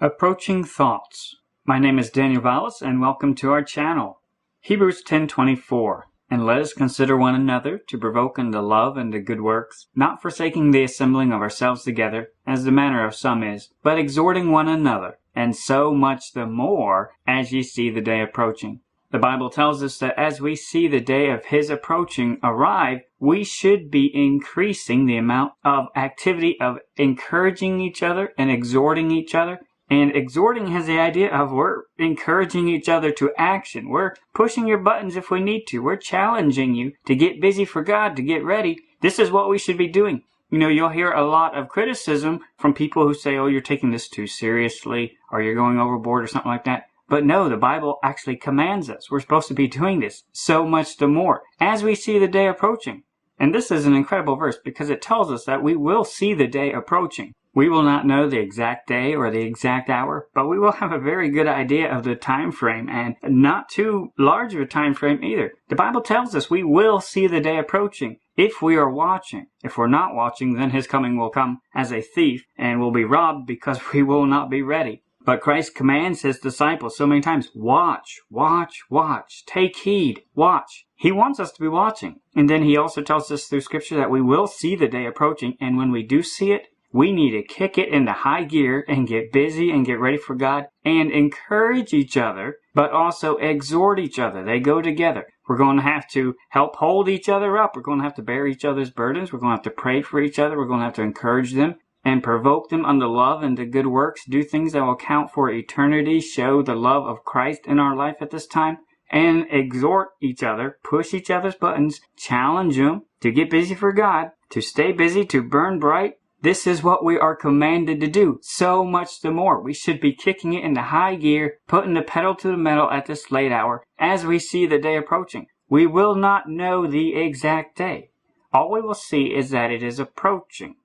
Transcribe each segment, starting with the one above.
Approaching Thoughts. My name is Daniel Vallis, and welcome to our channel. Hebrews 10:24. And let us consider one another to provoke unto love and to good works, not forsaking the assembling of ourselves together, as the manner of some is, but exhorting one another, and so much the more as ye see the day approaching. The Bible tells us that as we see the day of His approaching arrive, we should be increasing the amount of activity of encouraging each other and exhorting each other. And exhorting has the idea of we're encouraging each other to action. We're pushing your buttons if we need to. We're challenging you to get busy for God, to get ready. This is what we should be doing. You know, you'll hear a lot of criticism from people who say, oh, you're taking this too seriously, or you're going overboard or something like that. But no, the Bible actually commands us. We're supposed to be doing this so much the more as we see the day approaching. And this is an incredible verse because it tells us that we will see the day approaching. We will not know the exact day or the exact hour, but we will have a very good idea of the time frame, and not too large of a time frame either. The Bible tells us we will see the day approaching if we are watching. If we're not watching, then His coming will come as a thief and will be robbed because we will not be ready. But Christ commands His disciples so many times, watch, watch, watch, take heed, watch. He wants us to be watching. And then He also tells us through Scripture that we will see the day approaching, and when we do see it, we need to kick it into high gear and get busy and get ready for God and encourage each other, but also exhort each other. They go together. We're going to have to help hold each other up. We're going to have to bear each other's burdens. We're going to have to pray for each other. We're going to have to encourage them and provoke them unto love and to good works. Do things that will count for eternity. Show the love of Christ in our life at this time. And exhort each other, push each other's buttons, challenge them to get busy for God, to stay busy, to burn bright. This is what we are commanded to do, so much the more. We should be kicking it into high gear, putting the pedal to the metal at this late hour as we see the day approaching. We will not know the exact day. All we will see is that it is approaching.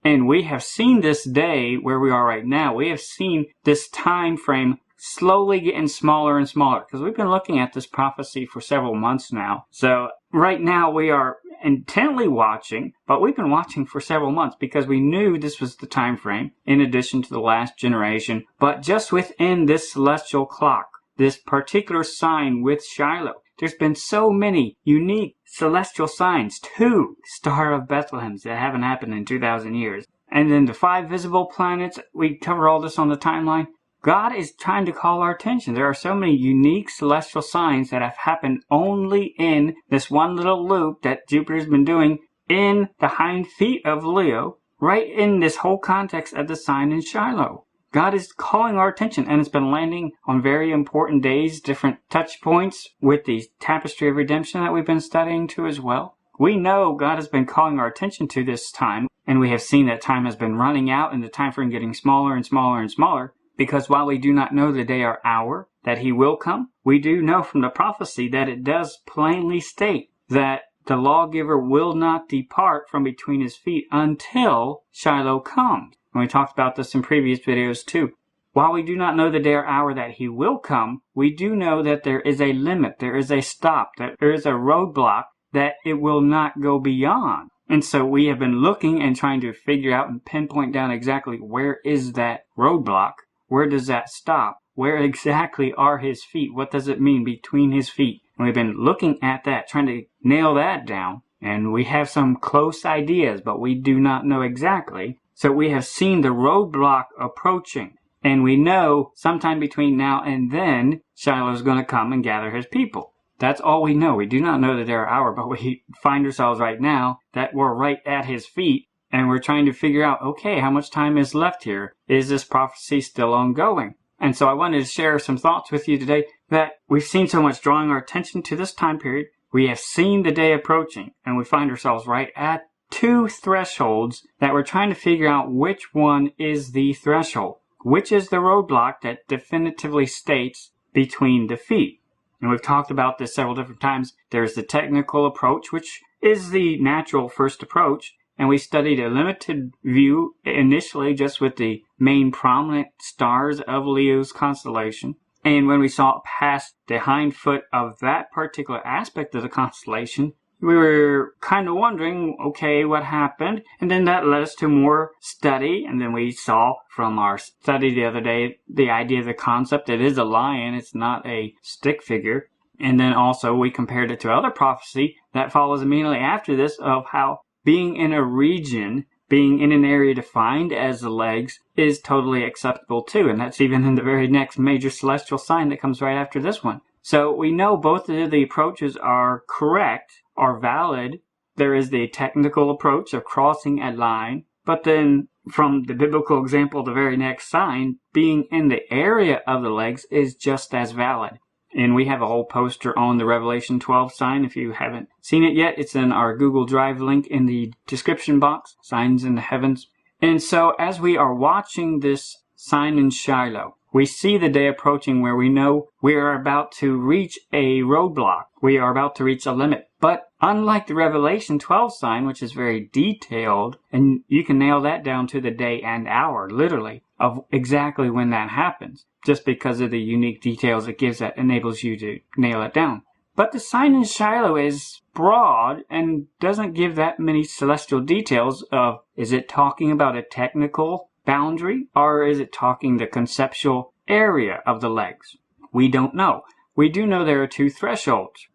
And we have seen this day where we are right now. We have seen this time frame slowly getting smaller and smaller because we've been looking at this prophecy for several months now. So right now we are intently watching, but we've been watching for several months because we knew this was the time frame in addition to the last generation. But just within this celestial clock, this particular sign with Shiloh, there's been so many unique celestial signs. 2 Star of Bethlehems that haven't happened in 2,000 years. And then the 5 visible planets. We cover all this on the timeline. God is trying to call our attention. There are so many unique celestial signs that have happened only in this one little loop that Jupiter's been doing in the hind feet of Leo, right in this whole context of the sign in Shiloh. God is calling our attention, and it's been landing on very important days, different touch points with the tapestry of redemption that we've been studying too as well. We know God has been calling our attention to this time, and we have seen that time has been running out and the time frame getting smaller and smaller and smaller. Because while we do not know the day or hour that He will come, we do know from the prophecy that it does plainly state that the lawgiver will not depart from between His feet until Shiloh comes. And we talked about this in previous videos too. While we do not know the day or hour that He will come, we do know that there is a limit, there is a stop, that there is a roadblock that it will not go beyond. And so we have been looking and trying to figure out and pinpoint down exactly where is that roadblock. Where does that stop? Where exactly are His feet? What does it mean between His feet? And we've been looking at that, trying to nail that down. And we have some close ideas, but we do not know exactly. So we have seen the roadblock approaching. And we know sometime between now and then, Shiloh is going to come and gather His people. That's all we know. We do not know the day or hour, but we find ourselves right now that we're right at His feet. And we're trying to figure out, okay, how much time is left here? Is this prophecy still ongoing? And so I wanted to share some thoughts with you today that we've seen so much drawing our attention to this time period. We have seen the day approaching, and we find ourselves right at 2 thresholds that we're trying to figure out which one is the threshold, which is the roadblock that definitively states between the feet. And we've talked about this several different times. There's the technical approach, which is the natural first approach. And we studied a limited view initially just with the main prominent stars of Leo's constellation. And when we saw past the hind foot of that particular aspect of the constellation, we were kind of wondering, okay, what happened? And then that led us to more study. And then we saw from our study the other day, the idea of the concept. It is a lion. It's not a stick figure. And then also we compared it to other prophecy that follows immediately after this of how being in a region, being in an area defined as the legs is totally acceptable too. And that's even in the very next major celestial sign that comes right after this one. So we know both of the approaches are correct, are valid. There is the technical approach of crossing a line, but then from the biblical example, the very next sign, being in the area of the legs is just as valid. And we have a whole poster on the Revelation 12 sign. If you haven't seen it yet, it's in our Google Drive link in the description box, Signs in the Heavens. And so as we are watching this sign in Shiloh, we see the day approaching where we know we are about to reach a roadblock. We are about to reach a limit. But unlike the Revelation 12 sign, which is very detailed, and you can nail that down to the day and hour, literally, of exactly when that happens, just because of the unique details it gives that enables you to nail it down. But the sign in Shiloh is broad and doesn't give that many celestial details of, is it talking about a technical boundary, or is it talking the conceptual area of the legs? We don't know. We do know there are two thresholds.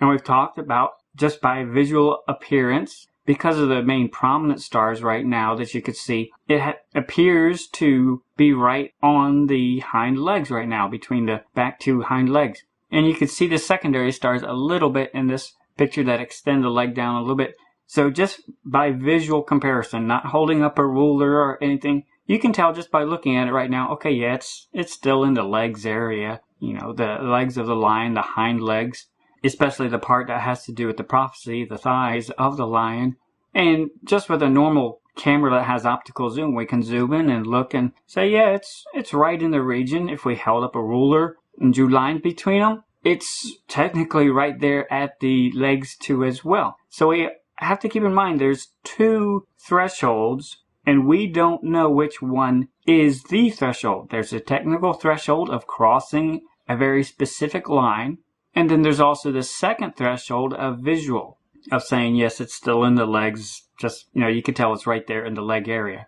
And we've talked about just by visual appearance, because of the main prominent stars right now that you could see, it appears to be right on the hind legs right now, between the back two hind legs. And you can see the secondary stars a little bit in this picture that extend the leg down a little bit. So just by visual comparison, not holding up a ruler or anything, you can tell just by looking at it right now, okay, yeah, it's still in the legs area. You know, the legs of the lion, the hind legs, especially the part that has to do with the prophecy, the thighs of the lion. And just with a normal camera that has optical zoom, we can zoom in and look and say, yeah, it's right in the region. If we held up a ruler and drew lines between them, it's technically right there at the legs too as well. So we have to keep in mind there's two thresholds, and we don't know which one is the threshold. There's a technical threshold of crossing a very specific line, and then there's also the second threshold of visual, of saying, yes, it's still in the legs. Just, you know, you can tell it's right there in the leg area.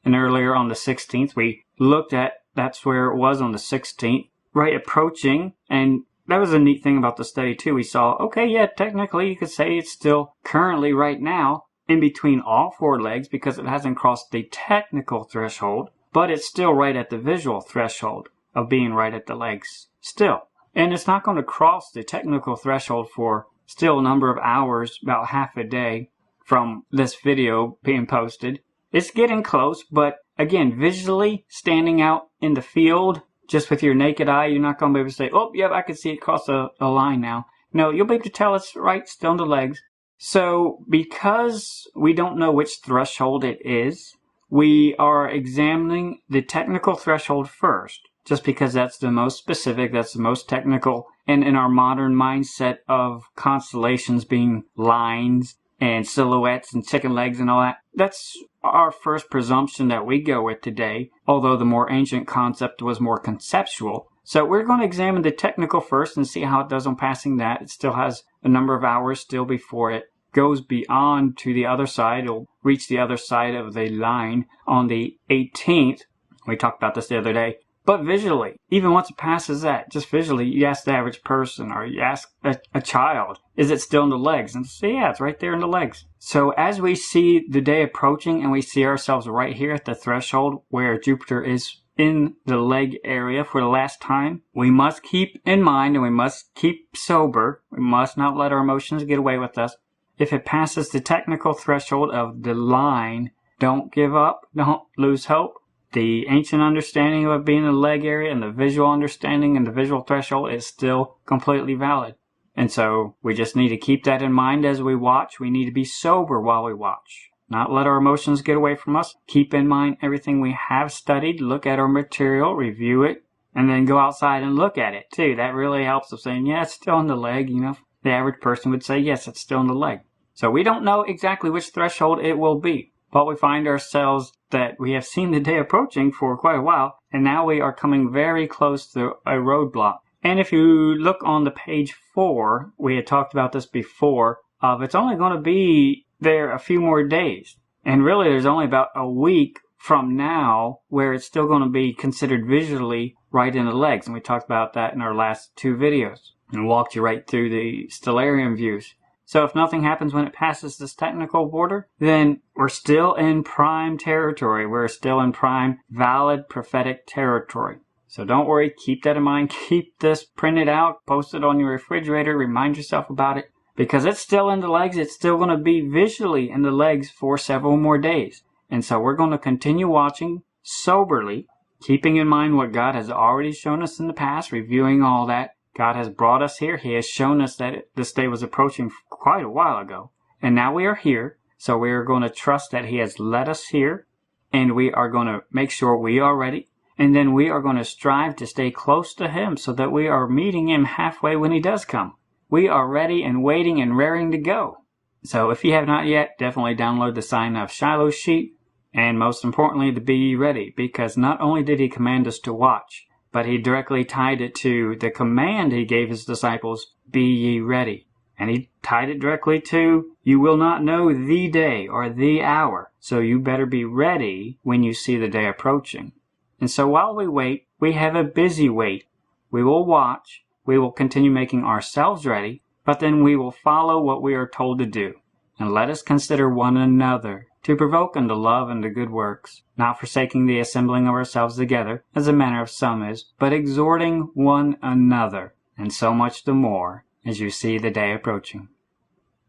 And earlier on the 16th, we looked at, that's where it was on the 16th, right approaching. And that was a neat thing about the study too. We saw, okay, yeah, technically you could say it's still currently right now in between all four legs because it hasn't crossed the technical threshold, but it's still right at the visual threshold of being right at the legs still. And it's not going to cross the technical threshold for still a number of hours, about half a day from this video being posted. It's getting close, but again, visually standing out in the field, just with your naked eye, you're not going to be able to say, oh, yep, I can see it cross a line now. No, you'll be able to tell it's right still in the legs. So because we don't know which threshold it is, we are examining the technical threshold first, just because that's the most specific, that's the most technical. And in our modern mindset of constellations being lines and silhouettes and chicken legs and all that, that's our first presumption that we go with today, although the more ancient concept was more conceptual. So we're going to examine the technical first and see how it does on passing that. It still has a number of hours still before it goes beyond to the other side. It'll reach the other side of the line on the 18th. We talked about this the other day. But visually, even once it passes that, just visually, you ask the average person or you ask a child, is it still in the legs? And say, yeah, it's right there in the legs. So as we see the day approaching and we see ourselves right here at the threshold where Jupiter is in the leg area for the last time, we must keep in mind and we must keep sober. We must not let our emotions get away with us. If it passes the technical threshold of the line, don't give up, don't lose hope. The ancient understanding of it being in the leg area and the visual understanding and the visual threshold is still completely valid. And so we just need to keep that in mind as we watch. We need to be sober while we watch. Not let our emotions get away from us. Keep in mind everything we have studied. Look at our material, review it, and then go outside and look at it too. That really helps us saying, yeah, it's still in the leg. You know, the average person would say, yes, it's still in the leg. So we don't know exactly which threshold it will be. But we find ourselves that we have seen the day approaching for quite a while, and now we are coming very close to a roadblock. And if you look on the page 4, we had talked about this before, of it's only going to be there a few more days. And really there's only about a week from now where it's still going to be considered visually right in the legs. And we talked about that in our last 2 videos and walked you right through the stellarium views. So if nothing happens when it passes this technical border, then we're still in prime territory. We're still in prime valid prophetic territory. So don't worry, keep that in mind. Keep this printed out, post it on your refrigerator, remind yourself about it. Because it's still in the legs, it's still going to be visually in the legs for several more days. And so we're going to continue watching soberly, keeping in mind what God has already shown us in the past, reviewing all that. God has brought us here. He has shown us that this day was approaching quite a while ago. And now we are here. So we are going to trust that He has led us here. And we are going to make sure we are ready. And then we are going to strive to stay close to Him so that we are meeting Him halfway when He does come. We are ready and waiting and raring to go. So if you have not yet, definitely download the Sign of Shiloh sheet. And most importantly, the Be Ye Ready. Because not only did He command us to watch, but He directly tied it to the command He gave His disciples, Be ye ready. And He tied it directly to, you will not know the day or the hour. So you better be ready when you see the day approaching. And so while we wait, we have a busy wait. We will watch. We will continue making ourselves ready, but then we will follow what we are told to do. And let us consider one another to provoke unto love and to good works, not forsaking the assembling of ourselves together, as the manner of some is, but exhorting one another, and so much the more, as you see the day approaching.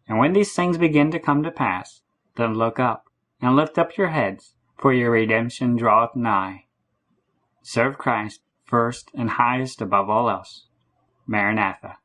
And when these things begin to come to pass, then look up, and lift up your heads, for your redemption draweth nigh. Serve Christ first and highest above all else. Maranatha.